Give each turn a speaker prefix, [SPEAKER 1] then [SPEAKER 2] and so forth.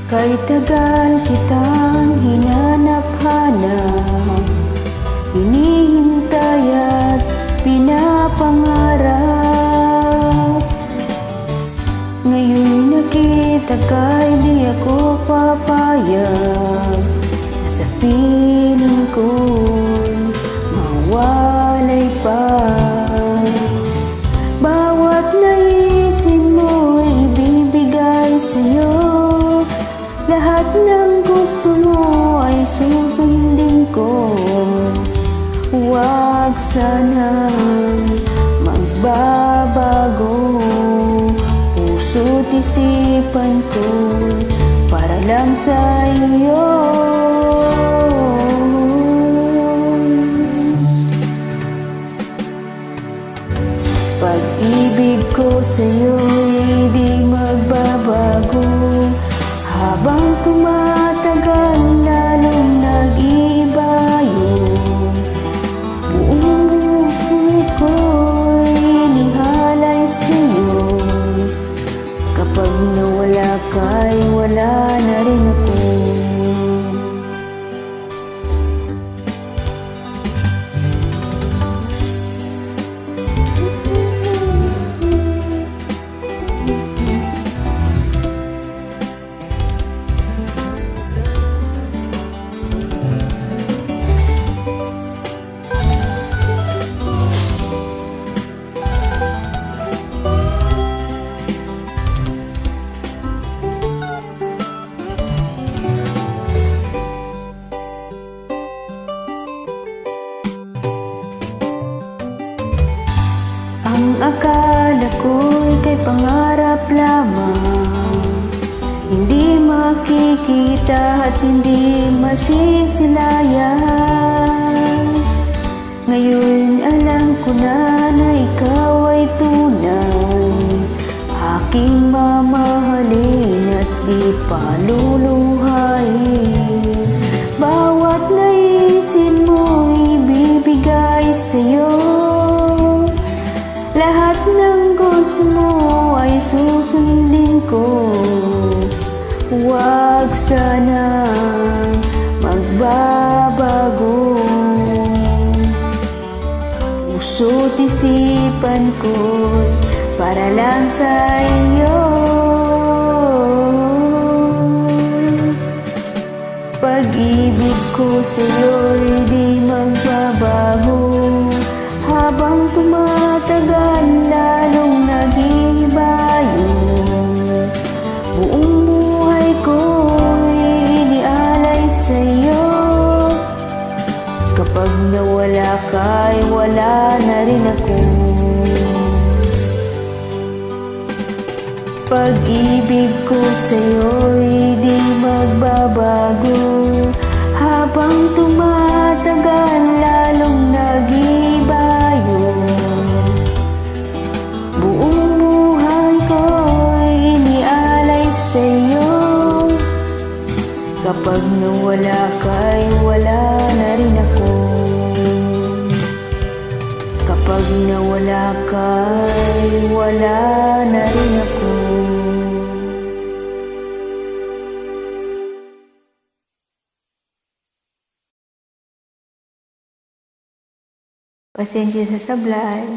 [SPEAKER 1] Kay tagal kitang hinanap-hanap, hinihintay at pinapangarap. Ngayon nakita ka'y di ako papayag, na sa piling ko'y mawalay pa. Bawat naisin mo'y ibibigay sa'yo, lahat ng gusto mo ay susundin ko. Huwag sanang magbabago, puso't isipan ko para lang sa iyo. Pag-ibig ko sa'yo'y di magbabago, habang tumatagal lalong nag-iiba yun. Buong buhay ko'y inihalay sa'yo, kapag nawala ka'y wala na rin ako. Ang akala ko'y kay pangarap lamang, hindi makikita at hindi masisilayan. Ngayon alam ko na ikaw ay tunay, aking mamahalin at di paluluhain. Bawat naisin mo'y ibibigay sa'yo, lahat ng gusto mo ay susundin ko. Huwag sana magbabago, puso't isipan ko para lang sa iyo. Pag-ibig ko sa'yo'y di magbabago, habang tumatagal lalong nag-iiba yun. Buong buhay ko'y inialay sa'yo, kapag nawala ka'y wala na rin ako. Pag-ibig ko sa'yo'y di magbabago, habang tumatagal lalong nag-iiba yun. Buong buhay ko'y inialay sa'yo, kapag nawala ka'y wala na rin ako. Kapag nawala ka'y wala na rin ako. Pasensya sa sablay.